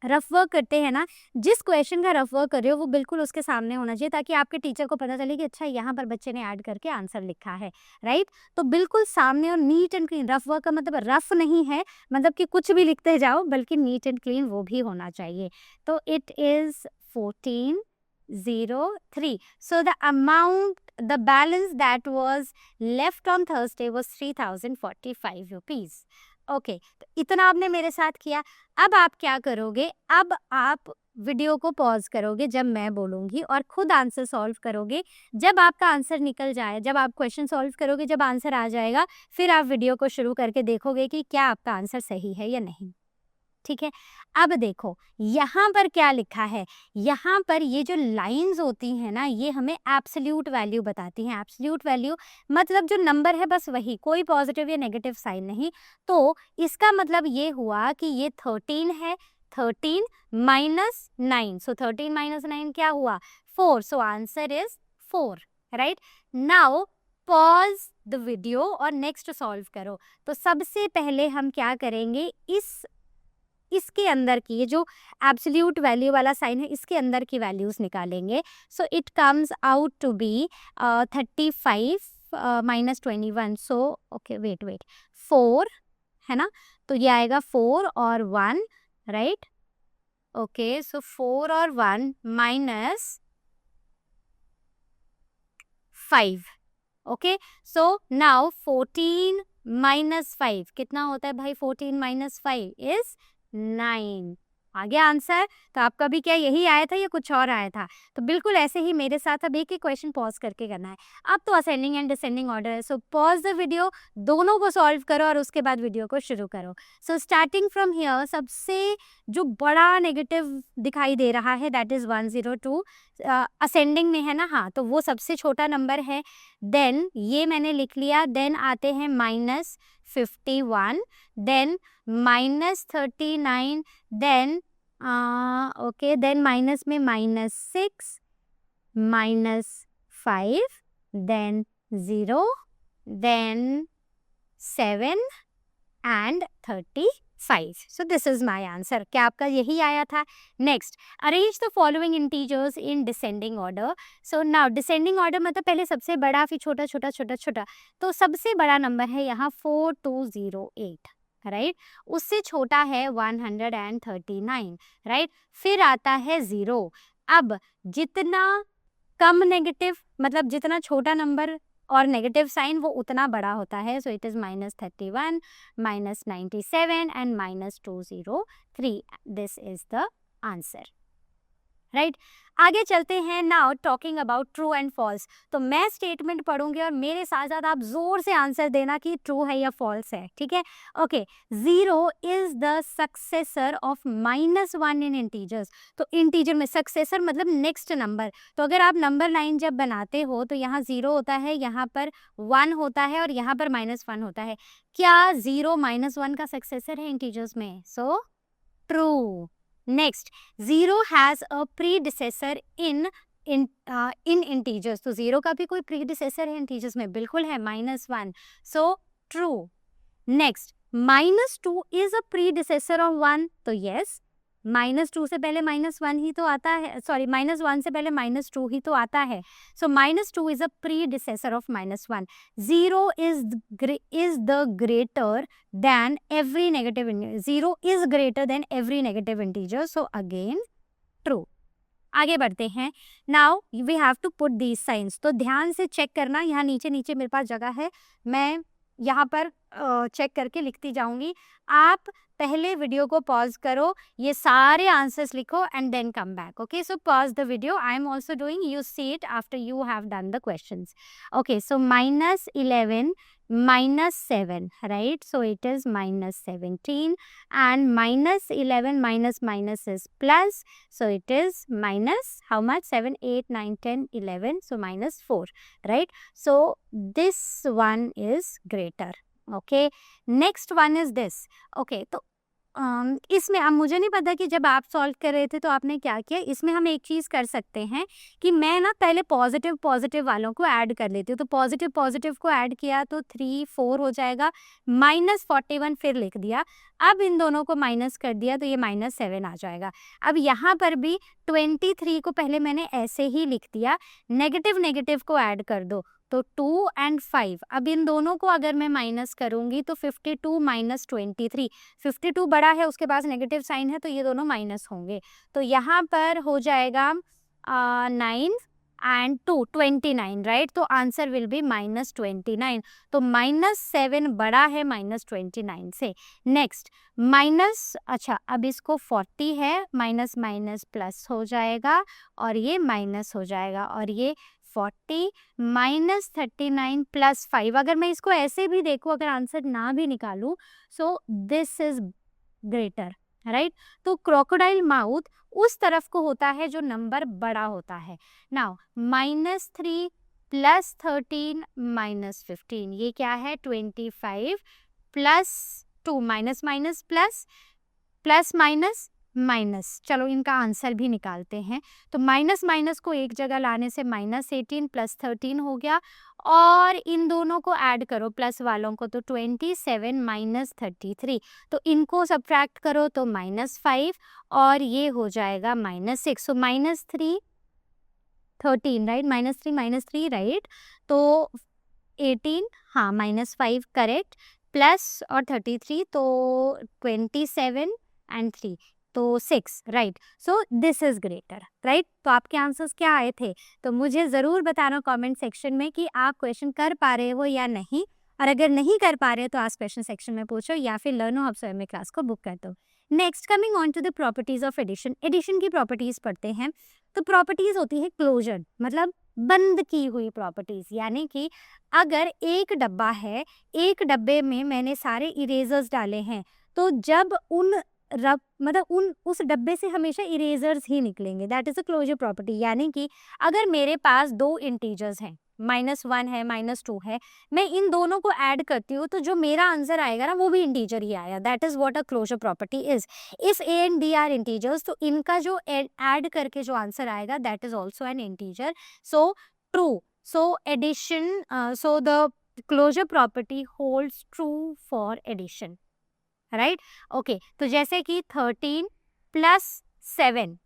[SPEAKER 1] रफ वर्क करते हैं ना, जिस क्वेश्चन का रफ वर्क कर रहे हो वो बिल्कुल उसके सामने होना चाहिए, ताकि आपके टीचर को पता चले कि अच्छा यहाँ पर बच्चे ने ऐड करके आंसर लिखा है, राइट। तो बिल्कुल सामने और neat and clean. Rough work का मतलब रफ नहीं है मतलब कि कुछ भी लिखते जाओ, बल्कि नीट एंड क्लीन वो भी होना चाहिए। तो it is 1403। So the amount, the balance that was left on Thursday was 3045 rupees. Okay, तो इतना आपने मेरे साथ किया। अब आप क्या करोगे? अब आप वीडियो को पॉज करोगे जब मैं बोलूँगी और खुद आंसर सॉल्व करोगे। जब आपका आंसर निकल जाए, जब आप क्वेश्चन सॉल्व करोगे, जब आंसर आ जाएगा, फिर आप वीडियो को शुरू करके देखोगे कि क्या आपका आंसर सही है या नहीं। ठीक है, अब देखो यहाँ पर क्या लिखा है। यहाँ पर ये जो लाइंस होती हैं ना, ये हमें एब्सोल्यूट वैल्यू बताती हैं। एब्सोल्यूट वैल्यू मतलब जो नंबर है बस वही, कोई पॉजिटिव या नेगेटिव साइन नहीं। तो इसका मतलब ये हुआ कि ये 13 है, 13 माइनस 9, सो 13 माइनस 9 क्या हुआ? 4। So answer is 4, right. Now pause the video और नेक्स्ट सॉल्व करो। तो सबसे पहले हम क्या करेंगे, इसके अंदर की ये जो एब्सोल्यूट वैल्यू वाला साइन है, इसके अंदर की वैल्यूज निकालेंगे। So it comes out to be 35 minus 21। So okay, wait 4 है ना, तो ये आएगा 4 और 1, राइट। ओके, सो 4 और 1 minus 5। Okay, so now 14 minus 5 कितना होता है भाई? 14 माइनस 5 इज 9। आ गया आंसर? तो आपका भी क्या यही आया था या कुछ और आया था? तो बिल्कुल ऐसे ही मेरे साथ अब एक एक क्वेश्चन पॉज करके करना है। अब तो असेंडिंग एंड डिसेंडिंग ऑर्डर है, सो पॉज द वीडियो, दोनों को सॉल्व करो और उसके बाद वीडियो को शुरू करो। सो स्टार्टिंग फ्रॉम हियर, सबसे जो बड़ा नेगेटिव दिखाई दे रहा है दैट इज 102, असेंडिंग में है ना, हाँ, तो वो सबसे छोटा नंबर है। देन ये मैंने लिख लिया। देन आते हैं -51, then -39, then okay, then minus में -6, -5, then 0, then 7 and 35। So this is my answer. क्या आपका यही आया था? Next, arrange the following integers in descending order. So now descending order मतलब पहले सबसे बड़ा, फिर छोटा छोटा छोटा छोटा। तो सबसे बड़ा नंबर है यहाँ 4208, राइट। उससे छोटा है 139, राइट। फिर आता है 0। अब जितना कम नेगेटिव, मतलब जितना छोटा नंबर और नेगेटिव साइन वो उतना बड़ा होता है. So it is -31, -97 and -203. This is the answer, right. आगे चलते हैं. Now talking about true and false. तो मैं स्टेटमेंट पढ़ूंगी और मेरे साथ साथ आप जोर से आंसर देना कि ट्रू है या फॉल्स है, ठीक है. Okay. 0 is the successor of -1 in integers. तो इंटीजर में सक्सेसर मतलब नेक्स्ट नंबर. तो अगर आप नंबर लाइन जब बनाते हो तो यहाँ 0 होता है, यहाँ पर 1 होता है और यहाँ पर -1 होता है. क्या 0 -1 का सक्सेसर है इंटीजर्स में? So true. Next, 0 has a predecessor in integers. तो 0 का भी कोई प्रीडिसेसर है इंटीजर्स में? बिल्कुल है, -1. So true. Next, -2 is a predecessor of 1. तो यस, -2 से पहले -1 ही तो आता है, सॉरी -1 से पहले -2 ही तो आता है. सो -2 is a predecessor of -1. 0 is the greater than every negative integer. 0 is greater than every negative integer. So again true. आगे बढ़ते हैं. Now we have to put these signs. तो ध्यान से चेक करना. यहाँ नीचे नीचे मेरे पास जगह है, मैं यहाँ पर चेक करके लिखती जाऊंगी. आप पहले वीडियो को पॉज करो, ये सारे आंसर्स लिखो and then come back. Okay, so pause the video. I am also doing, you see it after you have done the questions. Okay, so -11 -7, right? So it is -17 and -11 minus is plus. So it is minus how much? 7, 8, 9, 10, 11. So -4, right? So this one is greater. Okay. Next one is this. Okay. तो इसमें अब मुझे नहीं पता कि जब आप solve कर रहे थे तो आपने क्या किया. इसमें हम एक चीज़ कर सकते हैं कि मैं ना पहले पॉजिटिव वालों को ऐड कर लेती हूँ. तो पॉजिटिव को ऐड किया तो 3, 4 हो जाएगा. -41 फिर लिख दिया. अब इन दोनों को माइनस कर दिया तो ये -7 आ जाएगा. अब यहाँ पर भी 23 को पहले मैंने ऐसे ही लिख दिया. नेगेटिव को ऐड कर दो तो 2 and 5. अब इन दोनों को अगर मैं माइनस करूंगी तो 52 - 23. 52 बड़ा है, उसके पास नेगेटिव साइन है, तो ये दोनों माइनस होंगे. तो यहाँ पर हो जाएगा 9 and 2 29, राइट. तो आंसर विल बी -29. तो -7 बड़ा है -29 से. नेक्स्ट अच्छा, अब इसको 40 है, माइनस प्लस हो जाएगा और ये माइनस हो जाएगा और ये 40 -39 + 5. अगर मैं इसको ऐसे भी देखूँ, अगर आंसर ना भी निकालूं, सो दिस इज ग्रेटर, राइट. तो क्रोकोडाइल माउथ उस तरफ को होता है जो नंबर बड़ा होता है. नाउ -3 + 13 - 15, ये क्या है? 25 + 2 माइनस प्लस माइनस. चलो इनका आंसर भी निकालते हैं. तो माइनस को एक जगह लाने से -18 + 13 हो गया और इन दोनों को ऐड करो प्लस वालों को तो 27 - 33. तो इनको सब्ट्रैक्ट करो तो -5 और ये हो जाएगा -6. सो -3 13, राइट. -3 राइट. तो 18, हाँ, -5 करेक्ट, प्लस और 33 तो 27 and 3 तो 6, right. So this is greater, right. तो आपके आंसर्स क्या आए थे? तो मुझे ज़रूर बताना कमेंट सेक्शन में कि आप क्वेश्चन कर पा रहे हो या नहीं. और अगर नहीं कर पा रहे हो तो आज क्वेश्चन सेक्शन में पूछो या फिर लर्नो हब स्वयं क्लास को बुक कर दो. Next, coming on to the properties of addition. Addition की प्रॉपर्टीज पढ़ते हैं. तो प्रॉपर्टीज होती है क्लोजर, मतलब बंद की हुई प्रॉपर्टीज. यानी कि अगर एक डब्बा है, एक डब्बे में मैंने सारे इरेजर्स डाले हैं, तो जब उस डब्बे से हमेशा इरेजर्स ही निकलेंगे. That is a closure property. यानी कि अगर मेरे पास 2 इंटीजर्स हैं, -1 है, -2 है, मैं इन दोनों को ऐड करती हूँ तो जो मेरा आंसर आएगा ना वो भी इंटीजर ही आएगा. That is what a closure property is. If A and B are integers तो इनका जो ऐड करके जो आंसर आएगा that is also an integer. So true. So addition, so the closure property holds true for addition, right. Okay, तो जैसे कि 13 + 7,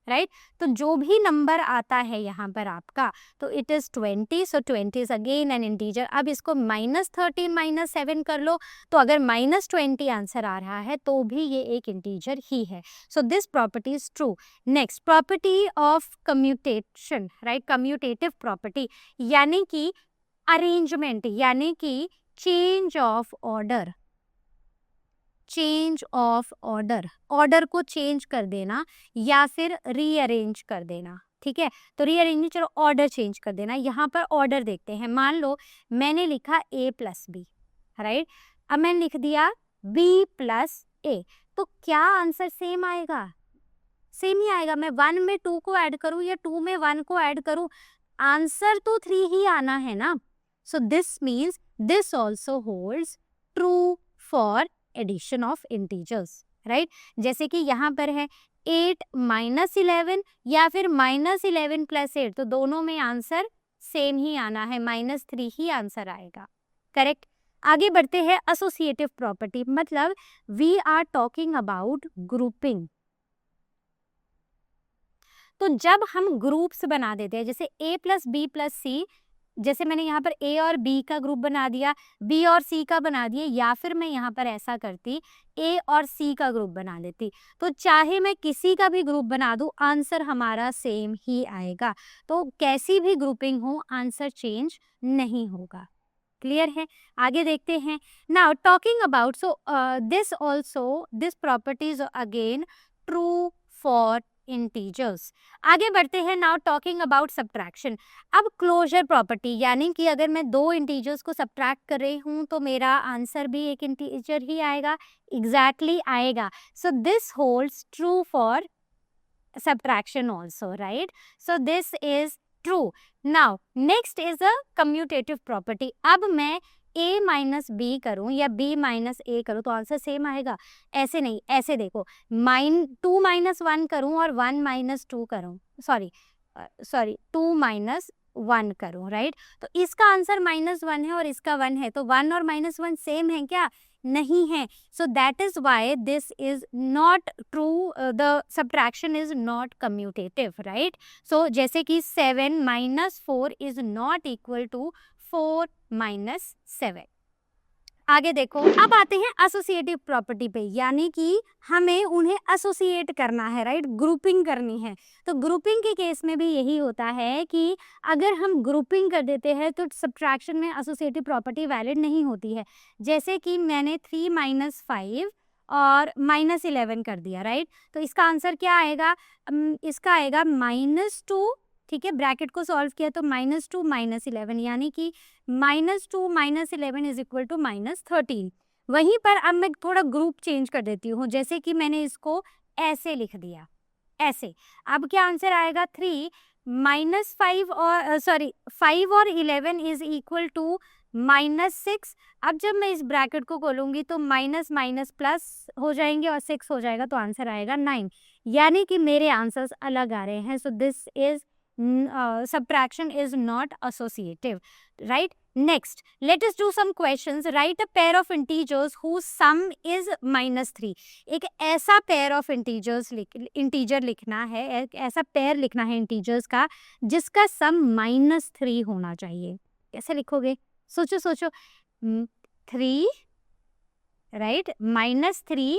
[SPEAKER 1] right. तो जो भी नंबर आता है यहाँ पर आपका, तो it is 20, so 20 is again an integer. अब इसको -13 -7 कर लो, तो अगर -20 आंसर आ रहा है तो भी ये एक इंटीजर ही है। So this property is true. Next, property of commutation, right, commutative property, यानी कि अरेंजमेंट, यानी कि change of order, change of order, order को चेंज कर देना या फिर रीअरेंज कर देना, ठीक है। तो रीअरेंज, चलो ऑर्डर चेंज कर देना। यहाँ पर ऑर्डर देखते हैं। मान लो मैंने लिखा a प्लस बी, राइट, अब मैंने लिख दिया b प्लस ए, तो क्या आंसर सेम आएगा? सेम ही आएगा। मैं 1 में 2 को ऐड करूं या 2 में 1 को ऐड करूं, आंसर तो 3 ही आना है ना। So this means this also holds true for addition of integers, right. जैसे कि यहाँ पर है 8 माइनस 11 या फिर -11 प्लस 8, तो दोनों में आंसर सेम ही आना है, -3 ही आंसर आएगा, करेक्ट। आगे बढ़ते हैं एसोसिएटिव प्रॉपर्टी, मतलब we are talking about grouping. तो जब हम ग्रुप्स बना देते हैं, जैसे a plus B plus C, जैसे मैंने यहाँ पर a और b का ग्रुप बना दिया, b और c का बना दिया, या फिर मैं यहाँ पर ऐसा करती a और c का ग्रुप बना लेती, तो चाहे मैं किसी का भी ग्रुप बना दूँ, आंसर हमारा सेम ही आएगा। तो कैसी भी ग्रुपिंग हो, आंसर चेंज नहीं होगा। क्लियर है? आगे देखते हैं। Now talking about, so this also, this property is again true for integers. आगे बढ़ते हैं। Now talking about subtraction. अब क्लोजर प्रॉपर्टी, यानी कि अगर मैं दो इंटीजर्स को सब्ट्रैक्ट कर रही हूँ तो मेरा आंसर भी एक इंटीजर ही आएगा, एग्जैक्टली आएगा। So this holds true for subtraction also, right? So this is true. Now next is a commutative property. अब मैं a माइनस बी करूँ या b माइनस ए करूँ तो आंसर सेम आएगा? ऐसे नहीं, ऐसे देखो, 2 माइनस 1 करूँ और 1 माइनस 2 करूँ, सॉरी 2 माइनस 1 करूँ, राइट। तो इसका आंसर -1 है और इसका 1 है, तो 1 और -1 सेम है क्या? नहीं है। So that is why this is not true, the subtraction is not commutative, right. So जैसे कि 7 minus 4 is not equal to 4 minus 7। आगे देखो, अब आते हैं एसोसिएटिव प्रॉपर्टी पे, यानी कि हमें उन्हें एसोसिएट करना है, राइट, ग्रुपिंग करनी है। तो ग्रुपिंग के केस में भी यही होता है कि अगर हम ग्रुपिंग कर देते हैं तो सब्ट्रैक्शन में एसोसिएटिव प्रॉपर्टी वैलिड नहीं होती है। जैसे कि मैंने 3 माइनस 5 और -11 कर दिया, राइट, तो इसका आंसर क्या आएगा? इसका आएगा -2, ठीक है, ब्रैकेट को सॉल्व किया तो -2 -11, यानी कि -2 -11 इज इक्वल टू -13। वहीं पर अब मैं थोड़ा ग्रुप चेंज कर देती हूँ, जैसे कि मैंने इसको ऐसे लिख दिया, ऐसे। अब क्या आंसर आएगा? 3 माइनस 5 और 5 और 11 इज इक्वल टू -6। अब जब मैं इस ब्रैकेट को खोलूंगी तो माइनस माइनस प्लस हो जाएंगे और 6 हो जाएगा, तो आंसर आएगा 9, यानी कि मेरे आंसर्स अलग आ रहे हैं। So this is subtraction is not associative, right? Next, let us do some questions. Write a pair of integers whose sum is -3. एक ऐसा pair of integers integer लिखना है, एक ऐसा pair लिखना है integers का जिसका sum -3 होना चाहिए। कैसे लिखोगे? सोचो सोचो। 3, right, -3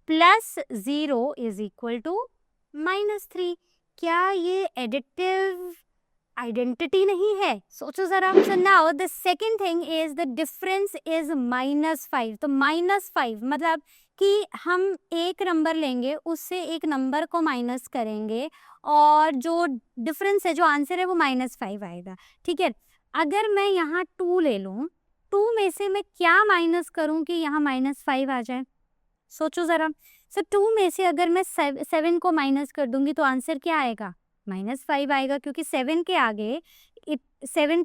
[SPEAKER 1] plus 0 is equal to -3। क्या ये एडिटिव आइडेंटिटी नहीं है? सोचो जरा। So now the second thing is the difference is -5। तो -5 मतलब कि हम एक नंबर लेंगे, उससे एक नंबर को माइनस करेंगे और जो डिफरेंस है, जो आंसर है, वो -5 आएगा, ठीक है। अगर मैं यहाँ 2 ले लूँ, 2 में से मैं क्या माइनस करूँ कि यहाँ -5 आ जाए? सोचो जरा। सो 2 में से अगर मैं 7 को माइनस कर दूंगी तो आंसर क्या आएगा? -5 आएगा, क्योंकि 7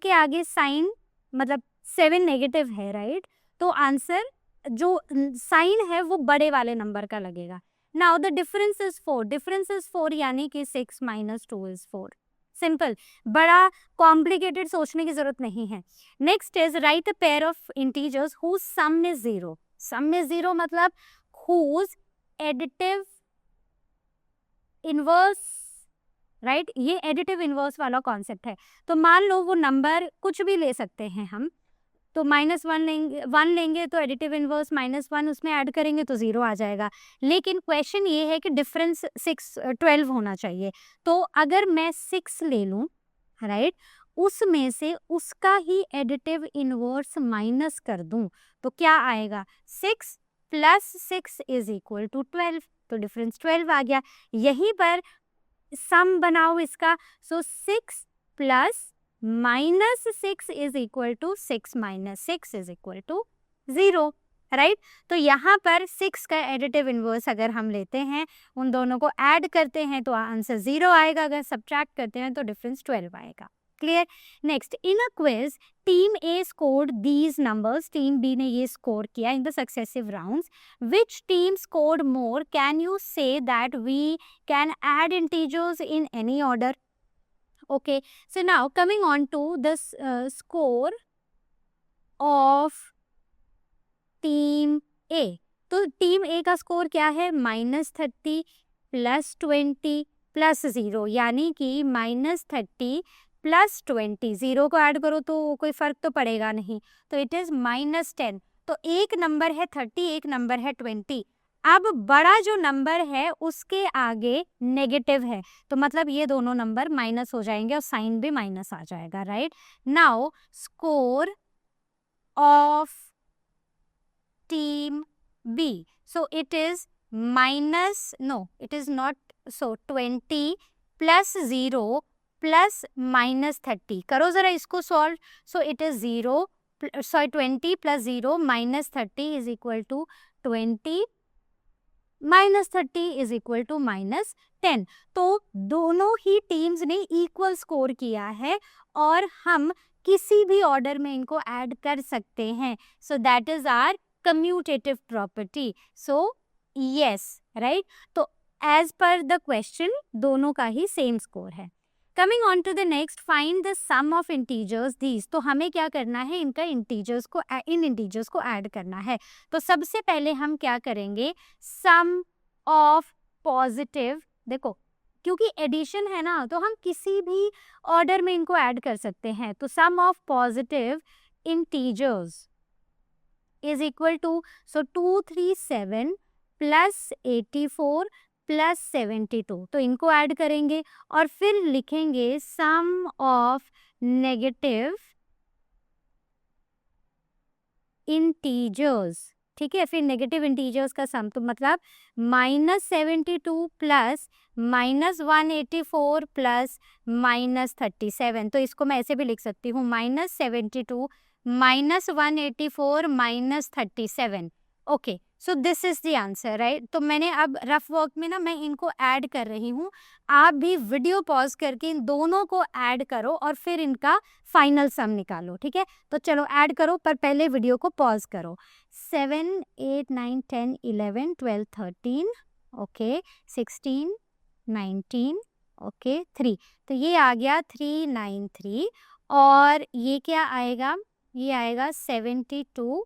[SPEAKER 1] के आगे साइन, मतलब 7 नेगेटिव है, राइट। तो आंसर जो साइन है वो बड़े वाले नंबर का लगेगा। Now the difference is 4, difference is 4, यानी कि 6 - 2 इज 4। सिंपल, बड़ा कॉम्प्लिकेटेड सोचने की जरूरत नहीं है। Next is right a pair of integers whose sum is 0। Sum is 0 मतलब whose additive, inverse राइट ये एडिटिव इनवर्स वाला कॉन्सेप्ट है। तो मान लो वो नंबर कुछ भी ले सकते हैं हम, तो -1 लेंगे तो एडिटिव इनवर्स -1 उसमें ऐड करेंगे तो 0 आ जाएगा। लेकिन क्वेश्चन ये है कि डिफरेंस 12 होना चाहिए। तो अगर मैं 6 ले लूँ, राइट, उसमें से उसका ही एडिटिव इनवर्स माइनस कर दूं तो क्या आएगा, 6 + 6 = 12, तो डिफरेंस 12 आ गया। यहीं पर सम बनाओ इसका, सो 6 + -6 = 6 - 6 = 0, राइट। तो यहाँ पर 6 का एडिटिव इनवर्स अगर हम लेते हैं, उन दोनों को ऐड करते हैं तो आंसर 0 आएगा, अगर सब्ट्रैक्ट करते हैं तो डिफरेंस 12 आएगा। Clear. Next, in a quiz team A scored these numbers, team B ने ये स्कोर किया in the successive rounds, which team scored more, can you say that we can add integers in any order? Okay, so now coming on to this score of team A. तो team ए का score क्या है, -30 + 20 + 0, यानी कि -30 + 20, 0 को add करो तो कोई फर्क तो पड़ेगा नहीं, तो इट इज -10। तो एक नंबर है 30, एक नंबर है 20। अब बड़ा जो नंबर है उसके आगे नेगेटिव है, तो मतलब ये दोनों नंबर माइनस हो जाएंगे और साइन भी माइनस आ जाएगा, right. Now score of team B, so it is it is not, so 20 + 0 + -30, करो जरा इसको सॉल्व। So it is 20 + 0 - 30 = 20, -30 = -10। तो दोनों ही टीम्स ने इक्वल स्कोर किया है और हम किसी भी ऑर्डर में इनको ऐड कर सकते हैं, so that is our commutative property. So yes, right. तो एज पर द क्वेश्चन दोनों का ही सेम स्कोर है। Coming on to the next, find the sum of integers these. तो हमें क्या करना है, इनका इंटीजर्स को ऐड करना है। तो सबसे पहले हम क्या करेंगे, सम ऑफ पॉजिटिव, देखो क्योंकि एडिशन है ना तो हम किसी भी ऑर्डर में इनको ऐड कर सकते हैं। तो sum of positive integers is equal to, so 237 + 84 + 72, तो इनको ऐड करेंगे और फिर लिखेंगे सम ऑफ नेगेटिव इंटीजर्स, ठीक है। फिर नेगेटिव इंटीजर्स का सम, तो मतलब -72 + -184 + -37, तो इसको मैं ऐसे भी लिख सकती हूँ, -72 -184 -37। Okay, so this is the answer, right. तो मैंने अब रफ वर्क में ना मैं इनको ऐड कर रही हूँ, आप भी वीडियो पॉज करके इन दोनों को ऐड करो और फिर इनका फाइनल सम निकालो, ठीक है। तो चलो ऐड करो, पर पहले वीडियो को पॉज करो। 7 8 9 10 11 12 13, ओके, 16 19, ओके, 3, तो ये आ गया 393 और ये क्या आएगा, ये आएगा 72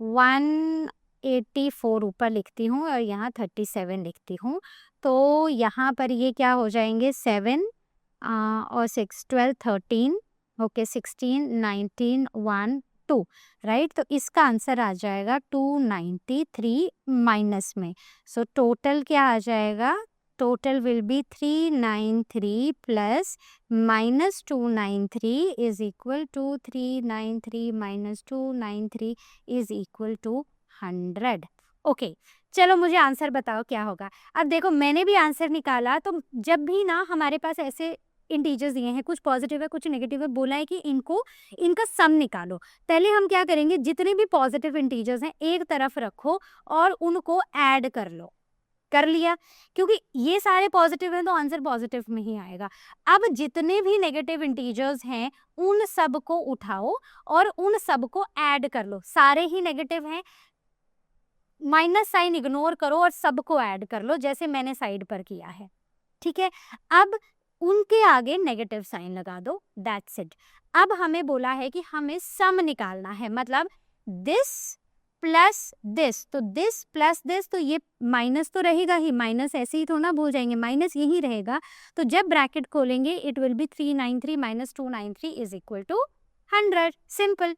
[SPEAKER 1] 184 ऊपर लिखती हूँ और यहाँ 37 लिखती हूँ। तो यहाँ पर ये क्या हो जाएंगे, 7 और 6 12 13, ओके, 16 19 1 2, राइट। तो इसका आंसर आ जाएगा 293 माइनस में। सो टोटल क्या आ जाएगा, total will be 393 plus -293 is equal to 393 minus 293 is equal to 100। Okay, चलो मुझे आंसर बताओ क्या होगा। अब देखो मैंने भी आंसर निकाला, तो जब भी ना हमारे पास ऐसे इंटीजर्स दिए हैं, कुछ पॉजिटिव है कुछ नेगेटिव है, बोला है कि इनका सम निकालो। पहले हम क्या करेंगे, जितने भी पॉजिटिव इंटीजर्स हैं एक तरफ रखो और उनको ऐड कर लो। कर लिया, क्योंकि ये सारे पॉजिटिव हैं तो आंसर पॉजिटिव में ही आएगा। अब जितने भी नेगेटिव इंटीजर्स हैं उन सब को उठाओ और उन सब को ऐड कर लो। सारे ही नेगेटिव हैं, माइनस साइन इग्नोर करो और सबको ऐड कर लो, जैसे मैंने साइड पर किया है, ठीक है। अब उनके आगे नेगेटिव साइन लगा दो, दैट्स इट। अब हमें बोला है कि हमें सम निकालना है, मतलब दिस प्लस दिस, तो दिस प्लस दिस, तो ये माइनस तो रहेगा ही, माइनस ऐसे ही थोड़ा ना भूल जाएंगे, माइनस यही रहेगा। तो जब ब्रैकेट खोलेंगे it will be 393 minus 293 is equal to 100। Simple.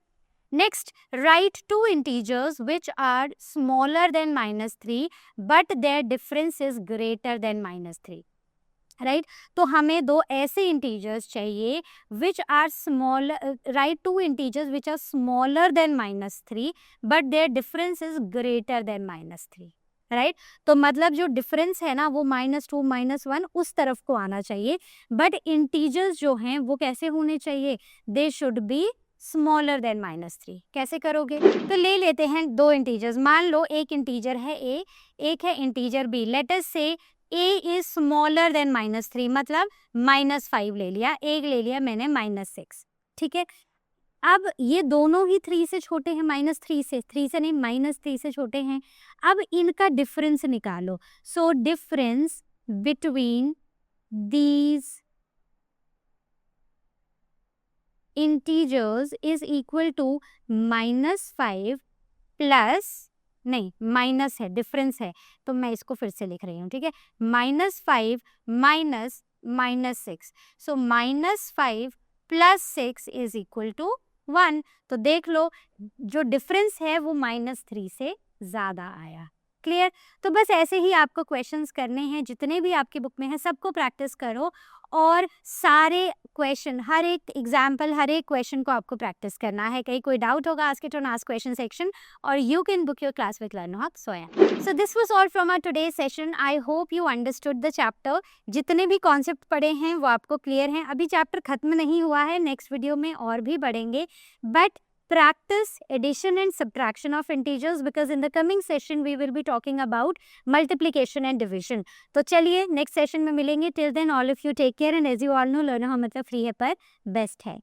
[SPEAKER 1] Next, write two integers which are smaller than -3 but their difference is greater than -3. Right तो हमें दो ऐसे इंटीजर्स चाहिए which are small, right two integers which are smaller than -3 but their difference is greater than -3। Right तो मतलब जो difference है ना वो -2 -1 उस तरफ को आना चाहिए, बट इंटीजर्स जो हैं वो कैसे होने चाहिए, they should be smaller than -3। कैसे करोगे, तो ले लेते हैं दो इंटीजर्स। मान लो एक इंटीजर है a, एक है इंटीजर b। लेट अस से a इज स्मॉलर देन -3, मतलब -5 ले लिया, एक ले लिया मैंने -6। ठीक है, अब ये दोनों ही 3 से छोटे हैं, -3 से, 3 से नहीं -3 से छोटे हैं। अब इनका डिफरेंस निकालो। So difference between these integers is equal to -5 plus, नहीं माइनस है, डिफरेंस है तो मैं इसको फिर से लिख रही हूँ। ठीक है, -5 minus -6, so -5 plus 6 is equal to 1। तो देख लो जो डिफरेंस है वो -3 से ज़्यादा आया। क्लियर। तो बस ऐसे ही आपको क्वेश्चंस करने हैं, जितने भी आपकी बुक में हैं सबको प्रैक्टिस करो, और सारे क्वेश्चन, हर एक एग्जाम्पल, हर एक क्वेश्चन को आपको प्रैक्टिस करना है। कहीं कोई डाउट होगा ask it on ask question section, और you can book your class with Learn Hub सोया। So this was all from our today session. I hope you understood the chapter. जितने भी कॉन्सेप्ट पढ़े हैं वो आपको क्लियर हैं। अभी चैप्टर खत्म नहीं हुआ है, नेक्स्ट वीडियो में और भी बढ़ेंगे, but practice addition and subtraction of integers because in the coming session we will be talking about multiplication and division. तो चलिए नेक्स्ट सेशन में मिलेंगे। Till then all of you take care and as you all know learner मतलब free है पर best है।